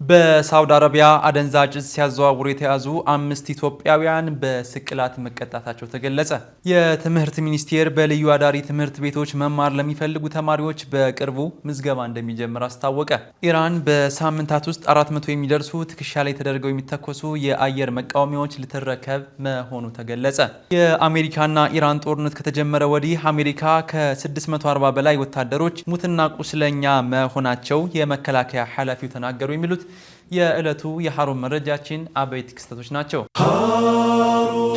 በሳውዲ አረቢያ አደንዛዥ ዕፅ ሲያዘዋውሩ የተያዙ 5 ኢትዮጵያውያን በስቅላት መቀጣታቸው ተገለጸ። የትምህርት ሚኒስቴር በልዩ አዳሪ ትምህርት ቤቶች መማር ለሚፈልጉ ተማሪዎች በቅርቡ ምዝገባ እንደሚጀምር አስታወቀ። ኢራን በሳምንታት ውስጥ 400 የሚደርሱ ትከሻ ላይ ተደርገው የሚተኮሱ የአየር መቃወሚያዎች ልትረከብ መሆኑ ተገለጸ። የአሜሪካና ኢራን ጦርነት ከተጀመረ ወዲህ አሜሪካ ከ640 በላይ ወታደሮች ሙትና ቁስለኛ መሆናቸው የመከላከያ ኃላፊው ተናገሩ። የሚሉት የዕለቱ የሃሩን መረጃችን አበይት ክስተቶች ናቸው።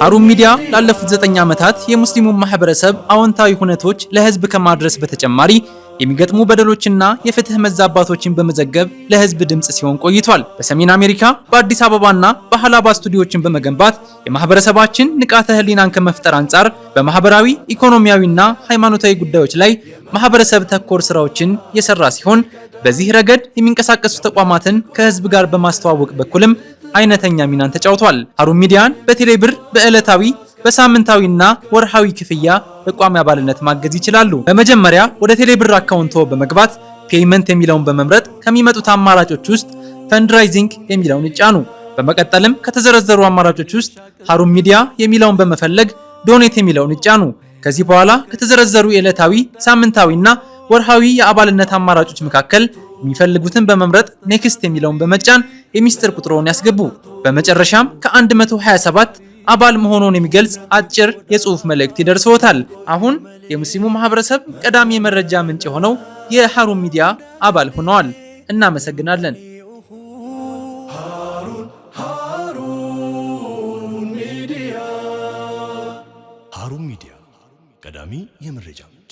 ሃሩን ሚዲያ ላለፉት 9 ዓመታት የሙስሊሙ ማህበረሰብ አዎንታዊ ሁነቶች ለህዝብ ከማድረስ በተጨማሪ የሚገጥሙ በደሎችና የፍትህ መዛባቶችን በመዘገብ ለህዝብ ድምጽ ሲሆን ቆይቷል። በሰሜን አሜሪካ በአዲስ አበባና በሐላባ ስቱዲዮችን በመገንባት የማህበረሰባችን ንቃተ ህሊናን ከመፍጠር አንጻር በማህበራዊ ኢኮኖሚያዊና ሃይማኖታዊ ጉዳዮች ላይ ማህበረሰብ ተኮር ስራዎችን የሰራ ሲሆን በዚህ ረገድ የሚንቀሳቀሱ ተቋማትን ከህዝብ ጋር በማስተዋወቅ በኩልም አይነተኛ ሚናን ተጫውቷል። ሃሩን ሚዲያን በቴሌብር በዕለታዊ በሳምንታዊና ወርሃዊ ክፍያ በቋሚ አባልነት ማገዝ ይችላሉ። በመጀመሪያ ወደ ቴሌብር አካውንቶ በመግባት ፔይመንት የሚለውን በመምረጥ ከሚመጡት አማራጮች ውስጥ ፈንድራይዚንግ የሚለውን ይጫኑ። በመቀጠልም ከተዘረዘሩ አማራጮች ውስጥ ሃሩን ሚዲያ የሚለውን በመፈለግ ዶኔት የሚለውን ይጫኑ። ከዚህ በኋላ ከተዘረዘሩ የዕለታዊ ሳምንታዊና ወርሃዊ የአባልነት አማራጮች መካከል የሚፈልጉትን በመምረጥ ኔክስት የሚለውን በመጫን የሚስጥር ቁጥሩን ያስገቡ። በመጨረሻም ከ127 አባል መሆኑን የሚገልጽ አጭር የጽሑፍ መልእክት ይደርሰዎታል። አሁን የሙስሊሙ ማህበረሰብ ቀዳሚ የመረጃ ምንጭ የሆነው የሃሩን ሚዲያ አባል ሆነዋል። እናመሰግናለን። ሃሩን ሚዲያ ቀዳሚ የመረጃ ምንጭ።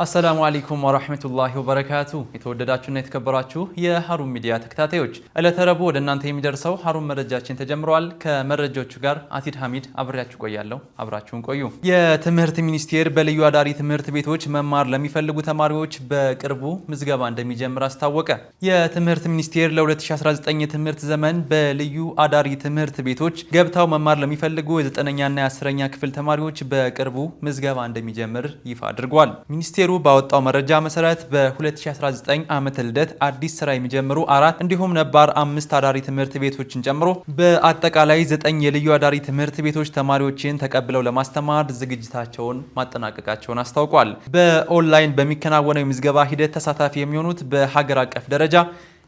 አሰላሙ አለይኩም ወራህመቱላሂ ወበረካቱ። የተወደዳችሁና የተከበራችሁ የሃሩን ሚዲያ ተከታታዮች ዕለተ ረቡዕ ወደ እናንተ የሚደርሰው ሃሩን መረጃችን ተጀምሯል። ከመረጃዎቹ ጋር አቲድ ሐሚድ አብሬያችሁ ቆያለሁ። አብራችሁን ቆዩ። የትምህርት ሚኒስቴር በልዩ አዳሪ ትምህርት ቤቶች መማር ለሚፈልጉ ተማሪዎች በቅርቡ ምዝገባ እንደሚጀምር አስታወቀ። የትምህርት ሚኒስቴር ለ2019 የትምህርት ዘመን በልዩ አዳሪ ትምህርት ቤቶች ገብተው መማር ለሚፈልጉ የ9ኛና የ10ኛ ክፍል ተማሪዎች በቅርቡ ምዝገባ እንደሚጀምር ይፋ አድርጓል። ሚኒስቴሩ ባወጣው መረጃ መሰረት በ2019 ዓመተ ልደት አዲስ ስራ የሚጀምሩ 4 እንዲሁም ነባር 5 አዳሪ ትምህርት ቤቶችን ጨምሮ በአጠቃላይ 9 የልዩ አዳሪ ትምህርት ቤቶች ተማሪዎችን ተቀብለው ለማስተማር ዝግጅታቸውን ማጠናቀቃቸውን አስታውቋል። በኦንላይን በሚከናወነው የምዝገባ ሂደት ተሳታፊ የሚሆኑት በሀገር አቀፍ ደረጃ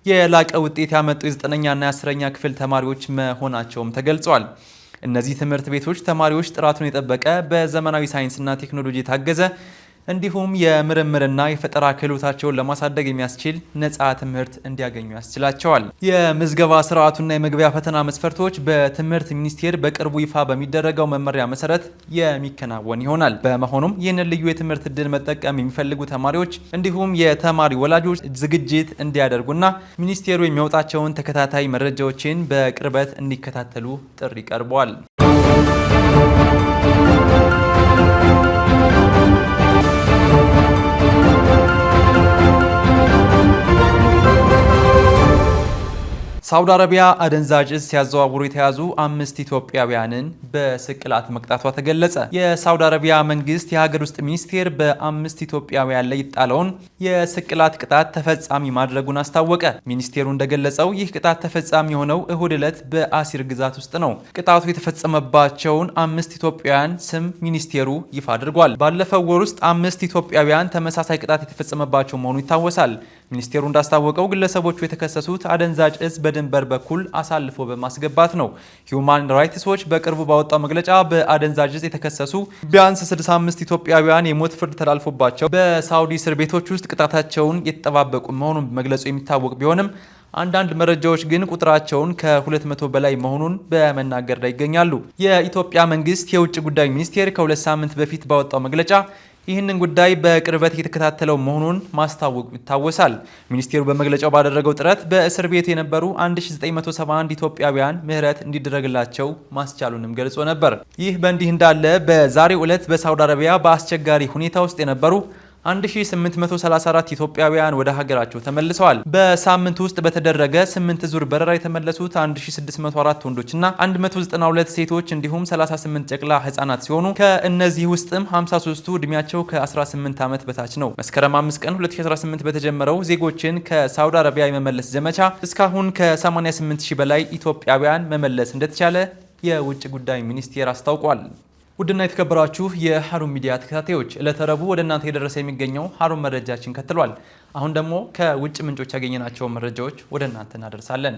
የላቀ ውጤት ያመጡ የ9ኛና የ10ኛ ክፍል ተማሪዎች መሆናቸውም ተገልጿል። እነዚህ ትምህርት ቤቶች ተማሪዎች ጥራቱን የጠበቀ በዘመናዊ ሳይንስና ቴክኖሎጂ የታገዘ እንዲሁም የምርምርና የፈጠራ ክህሎታቸውን ለማሳደግ የሚያስችል ነፃ ትምህርት እንዲያገኙ ያስችላቸዋል። የምዝገባ ስርዓቱና የመግቢያ ፈተና መስፈርቶች በትምህርት ሚኒስቴር በቅርቡ ይፋ በሚደረገው መመሪያ መሰረት የሚከናወን ይሆናል። በመሆኑም ይህንን ልዩ የትምህርት ዕድል መጠቀም የሚፈልጉ ተማሪዎች እንዲሁም የተማሪ ወላጆች ዝግጅት እንዲያደርጉና ሚኒስቴሩ የሚያወጣቸውን ተከታታይ መረጃዎችን በቅርበት እንዲከታተሉ ጥሪ ቀርቧል። ሳውዲ አረቢያ አደንዛዥ ዕፅ ሲያዘዋውሩ የተያዙ 5 ኢትዮጵያውያንን በስቅላት መቅጣቷ ተገለጸ። የሳውዲ አረቢያ መንግስት የሀገር ውስጥ ሚኒስቴር በ5 ኢትዮጵያውያን ላይ የጣለውን የስቅላት ቅጣት ተፈጻሚ ማድረጉን አስታወቀ። ሚኒስቴሩ እንደገለጸው ይህ ቅጣት ተፈጻሚ የሆነው እሁድ ዕለት በአሲር ግዛት ውስጥ ነው። ቅጣቱ የተፈጸመባቸውን 5 ኢትዮጵያውያን ስም ሚኒስቴሩ ይፋ አድርጓል። ባለፈው ወር ውስጥ 5 ኢትዮጵያውያን ተመሳሳይ ቅጣት የተፈጸመባቸው መሆኑ ይታወሳል። ሚኒስቴሩ እንዳስታወቀው ግለሰቦቹ የተከሰሱት አደንዛዥ ዕፅ በድንበር በኩል አሳልፎ በማስገባት ነው። ሂዩማን ራይትስ ዎች በቅርቡ ባወጣው መግለጫ በአደንዛዥ ዕፅ የተከሰሱ ቢያንስ 65 ኢትዮጵያውያን የሞት ፍርድ ተላልፎባቸው በሳውዲ እስር ቤቶች ውስጥ ቅጣታቸውን የተጠባበቁ መሆኑን መግለጹ የሚታወቅ ቢሆንም አንዳንድ መረጃዎች ግን ቁጥራቸውን ከ200 በላይ መሆኑን በመናገር ላይ ይገኛሉ። የኢትዮጵያ መንግስት የውጭ ጉዳይ ሚኒስቴር ከ2 ሳምንት በፊት ባወጣው መግለጫ ይህንን ጉዳይ በቅርበት እየተከታተለው መሆኑን ማስታወቁ ይታወሳል። ሚኒስቴሩ በመግለጫው ባደረገው ጥረት በእስር ቤት የነበሩ 1971 ኢትዮጵያውያን ምህረት እንዲደረግላቸው ማስቻሉንም ገልጾ ነበር። ይህ በእንዲህ እንዳለ በዛሬው ዕለት በሳውዲ አረቢያ በአስቸጋሪ ሁኔታ ውስጥ የነበሩ 1834 ኢትዮጵያውያን ወደ ሀገራቸው ተመልሰዋል። በሳምንት ውስጥ በተደረገ 8 ዙር በረራ የተመለሱት 1604 ወንዶችና 192 ሴቶች እንዲሁም 38 ጨቅላ ህጻናት ሲሆኑ ከእነዚህ ውስጥም 53ቱ እድሜያቸው ከ18 ዓመት በታች ነው። መስከረም 5 ቀን 2018 በተጀመረው ዜጎችን ከሳውዲ አረቢያ የመመለስ ዘመቻ እስካሁን ከ88 ሺህ በላይ ኢትዮጵያውያን መመለስ እንደተቻለ የውጭ ጉዳይ ሚኒስቴር አስታውቋል። ውድና የተከበራችሁ የሀሩን ሚዲያ ተከታታዮች ዕለተ ረቡዕ ወደ እናንተ የደረሰ የሚገኘው ሀሩን መረጃችን ቀጥሏል። አሁን ደግሞ ከውጭ ምንጮች ያገኘናቸው መረጃዎች ወደ እናንተ እናደርሳለን።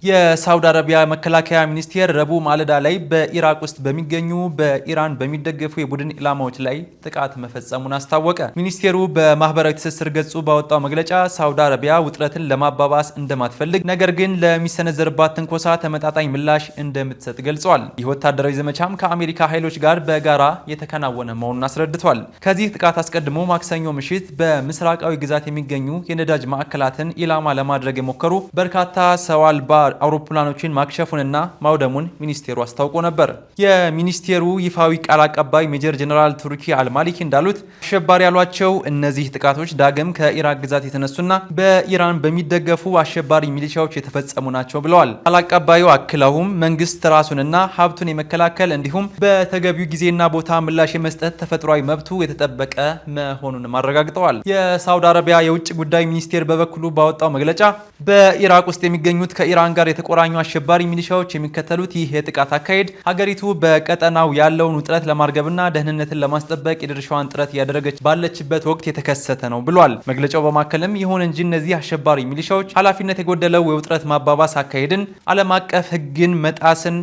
የሳውዲ አረቢያ መከላከያ ሚኒስቴር ረቡዕ ማለዳ ላይ በኢራቅ ውስጥ በሚገኙ በኢራን በሚደገፉ የቡድን ኢላማዎች ላይ ጥቃት መፈጸሙን አስታወቀ። ሚኒስቴሩ በማህበራዊ ትስስር ገጹ ባወጣው መግለጫ ሳውዲ አረቢያ ውጥረትን ለማባባስ እንደማትፈልግ፣ ነገር ግን ለሚሰነዘርባት ትንኮሳ ተመጣጣኝ ምላሽ እንደምትሰጥ ገልጿል። ይህ ወታደራዊ ዘመቻም ከአሜሪካ ኃይሎች ጋር በጋራ የተከናወነ መሆኑን አስረድቷል። ከዚህ ጥቃት አስቀድሞ ማክሰኞ ምሽት በምስራቃዊ ግዛት የሚገኙ የነዳጅ ማዕከላትን ኢላማ ለማድረግ የሞከሩ በርካታ ሰው አልባ አውሮፕላኖችን ማክሸፉንና ማውደሙን ሚኒስቴሩ አስታውቆ ነበር። የሚኒስቴሩ ይፋዊ ቃል አቀባይ ሜጀር ጀነራል ቱርኪ አልማሊኪ እንዳሉት አሸባሪ ያሏቸው እነዚህ ጥቃቶች ዳግም ከኢራቅ ግዛት የተነሱና በኢራን በሚደገፉ አሸባሪ ሚሊሻዎች የተፈጸሙ ናቸው ብለዋል። ቃል አቀባዩ አክለውም መንግስት ራሱንና ሀብቱን የመከላከል እንዲሁም በተገቢው ጊዜና ቦታ ምላሽ የመስጠት ተፈጥሯዊ መብቱ የተጠበቀ መሆኑንም አረጋግጠዋል። የሳውዲ አረቢያ የውጭ ጉዳይ ሚኒስቴር በበኩሉ ባወጣው መግለጫ በኢራቅ ውስጥ የሚገኙት ከኢራን ጋር የተቆራኙ አሸባሪ ሚሊሻዎች የሚከተሉት ይህ የጥቃት አካሄድ ሀገሪቱ በቀጠናው ያለውን ውጥረት ለማርገብና ደህንነትን ለማስጠበቅ የድርሻዋን ጥረት እያደረገች ባለችበት ወቅት የተከሰተ ነው ብሏል። መግለጫው በማከልም ይሁን እንጂ እነዚህ አሸባሪ ሚሊሻዎች ኃላፊነት የጎደለው የውጥረት ማባባስ አካሄድን፣ ዓለም አቀፍ ሕግን መጣስን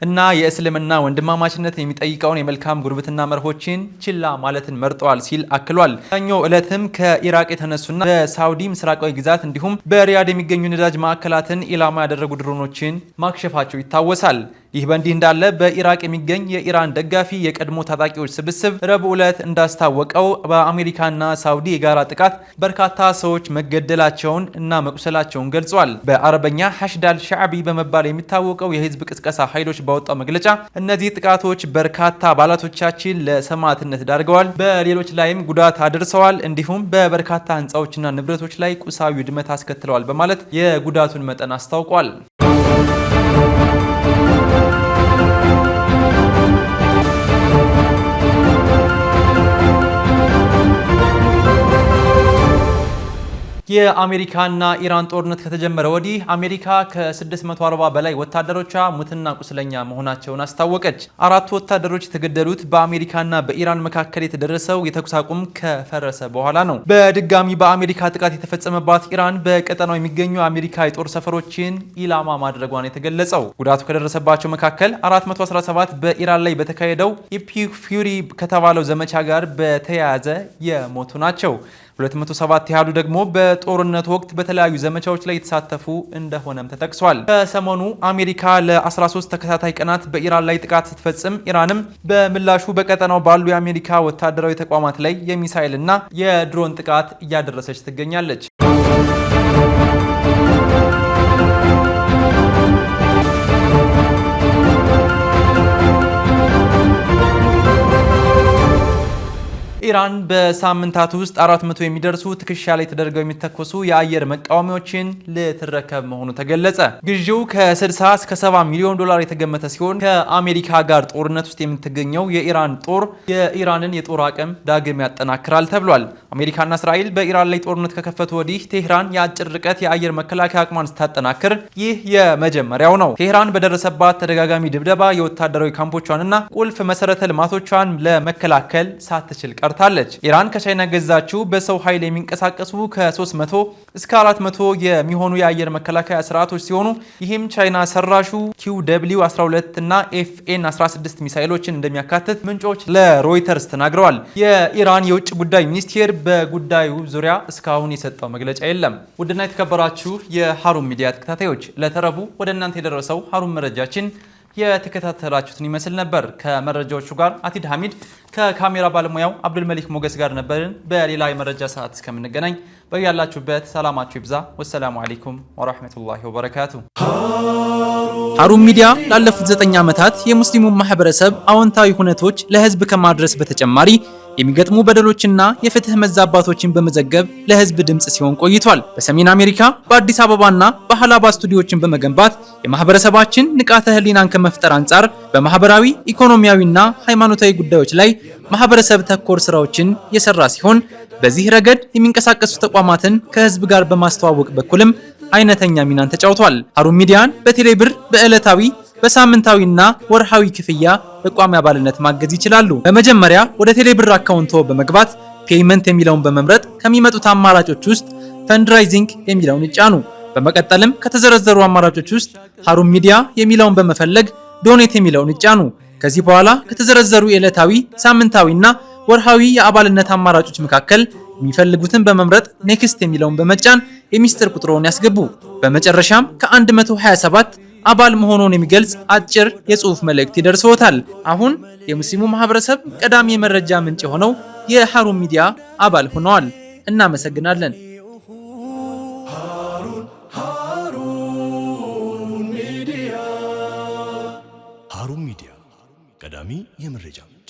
እና የእስልምና ወንድማማችነት የሚጠይቀውን የመልካም ጉርብትና መርሆችን ችላ ማለትን መርጠዋል ሲል አክሏል። ሰኞ ዕለትም ከኢራቅ የተነሱና በሳውዲ ምስራቃዊ ግዛት እንዲሁም በሪያድ የሚገኙ ነዳጅ ማዕከላትን ኢላማ ያደረጉ ድሮኖችን ማክሸፋቸው ይታወሳል። ይህ በእንዲህ እንዳለ በኢራቅ የሚገኝ የኢራን ደጋፊ የቀድሞ ታጣቂዎች ስብስብ ረቡዕ ዕለት እንዳስታወቀው በአሜሪካና ሳውዲ የጋራ ጥቃት በርካታ ሰዎች መገደላቸውን እና መቁሰላቸውን ገልጿል። በአረበኛ ሐሽዳል ሻዕቢ በመባል የሚታወቀው የህዝብ ቅስቀሳ ኃይሎች ባወጣው መግለጫ እነዚህ ጥቃቶች በርካታ አባላቶቻችን ለሰማዕትነት ዳርገዋል፣ በሌሎች ላይም ጉዳት አድርሰዋል፣ እንዲሁም በበርካታ ህንፃዎችና ንብረቶች ላይ ቁሳዊ ውድመት አስከትለዋል በማለት የጉዳቱን መጠን አስታውቋል። የአሜሪካና ኢራን ጦርነት ከተጀመረ ወዲህ አሜሪካ ከ640 በላይ ወታደሮቿ ሙትና ቁስለኛ መሆናቸውን አስታወቀች። 4 ወታደሮች የተገደሉት በአሜሪካና በኢራን መካከል የተደረሰው የተኩስ አቁም ከፈረሰ በኋላ ነው። በድጋሚ በአሜሪካ ጥቃት የተፈጸመባት ኢራን በቀጠናው የሚገኙ የአሜሪካ የጦር ሰፈሮችን ኢላማ ማድረጓን የተገለጸው። ጉዳቱ ከደረሰባቸው መካከል 417 በኢራን ላይ በተካሄደው ኢፒክ ፊውሪ ከተባለው ዘመቻ ጋር በተያያዘ የሞቱ ናቸው። 207 ያህሉ ደግሞ በጦርነት ወቅት በተለያዩ ዘመቻዎች ላይ የተሳተፉ እንደሆነም ተጠቅሷል። ከሰሞኑ አሜሪካ ለ13 ተከታታይ ቀናት በኢራን ላይ ጥቃት ስትፈጽም ኢራንም በምላሹ በቀጠናው ባሉ የአሜሪካ ወታደራዊ ተቋማት ላይ የሚሳኤል እና የድሮን ጥቃት እያደረሰች ትገኛለች። ኢራን በሳምንታት ውስጥ 400 የሚደርሱ ትከሻ ላይ ተደርገው የሚተኮሱ የአየር መቃወሚያዎችን ልትረከብ መሆኑ ተገለጸ። ግዢው ከ60 እስከ 70 ሚሊዮን ዶላር የተገመተ ሲሆን ከአሜሪካ ጋር ጦርነት ውስጥ የምትገኘው የኢራን ጦር የኢራንን የጦር አቅም ዳግም ያጠናክራል ተብሏል። አሜሪካና እስራኤል በኢራን ላይ ጦርነት ከከፈቱ ወዲህ ቴህራን የአጭር ርቀት የአየር መከላከያ አቅሟን ስታጠናክር ይህ የመጀመሪያው ነው። ቴህራን በደረሰባት ተደጋጋሚ ድብደባ የወታደራዊ ካምፖቿንና ቁልፍ መሰረተ ልማቶቿን ለመከላከል ሳትችል ቀርታለች። ኢራን ከቻይና ገዛችው በሰው ኃይል የሚንቀሳቀሱ ከ300 እስከ 400 የሚሆኑ የአየር መከላከያ ስርዓቶች ሲሆኑ ይህም ቻይና ሰራሹ QW12 እና FN16 ሚሳኤሎችን እንደሚያካትት ምንጮች ለሮይተርስ ተናግረዋል። የኢራን የውጭ ጉዳይ ሚኒስቴር በጉዳዩ ዙሪያ እስካሁን የሰጠው መግለጫ የለም። ውድና የተከበራችሁ የሀሩን ሚዲያ ተከታታዮች ለተረቡ ወደ እናንተ የደረሰው ሀሩን መረጃችን የተከታተላችሁትን ይመስል ነበር። ከመረጃዎቹ ጋር አቲድ ሐሚድ ከካሜራ ባለሙያው አብዱል መሊክ ሞገስ ጋር ነበርን። በሌላ የመረጃ ሰዓት እስከምንገናኝ በያላችሁበት ሰላማችሁ ይብዛ። ወሰላሙ አለይኩም ወራህመቱላሂ ወበረካቱ። ሀሩን ሚዲያ ላለፉት 9 ዓመታት የሙስሊሙ ማህበረሰብ አዎንታዊ ሁነቶች ለህዝብ ከማድረስ በተጨማሪ የሚገጥሙ በደሎችና የፍትህ መዛባቶችን በመዘገብ ለህዝብ ድምጽ ሲሆን ቆይቷል። በሰሜን አሜሪካ በአዲስ አበባና በሐላባ ስቱዲዮችን በመገንባት የማህበረሰባችን ንቃተ ህሊናን ከመፍጠር አንጻር በማህበራዊ ኢኮኖሚያዊና ሃይማኖታዊ ጉዳዮች ላይ ማህበረሰብ ተኮር ስራዎችን የሰራ ሲሆን በዚህ ረገድ የሚንቀሳቀሱ ተቋማትን ከህዝብ ጋር በማስተዋወቅ በኩልም አይነተኛ ሚናን ተጫውቷል። ሀሩን ሚዲያን በቴሌብር በዕለታዊ በሳምንታዊና ወርሃዊ ክፍያ በቋሚ አባልነት ማገዝ ይችላሉ። በመጀመሪያ ወደ ቴሌብር አካውንቶ በመግባት ፔይመንት የሚለውን በመምረጥ ከሚመጡት አማራጮች ውስጥ ፈንድራይዚንግ የሚለውን ይጫኑ። በመቀጠልም ከተዘረዘሩ አማራጮች ውስጥ ሀሩን ሚዲያ የሚለውን በመፈለግ ዶኔት የሚለውን ይጫኑ። ከዚህ በኋላ ከተዘረዘሩ የዕለታዊ ሳምንታዊና ወርሃዊ የአባልነት አማራጮች መካከል የሚፈልጉትን በመምረጥ ኔክስት የሚለውን በመጫን የሚስጥር ቁጥሩን ያስገቡ። በመጨረሻም ከ127 አባል መሆኑን የሚገልጽ አጭር የጽሑፍ መልእክት ይደርሰዎታል። አሁን የሙስሊሙ ማህበረሰብ ቀዳሚ የመረጃ ምንጭ የሆነው የሀሩን ሚዲያ አባል ሆነዋል። እናመሰግናለን። ሀሩን ሚዲያ ቀዳሚ የመረጃ ምንጭ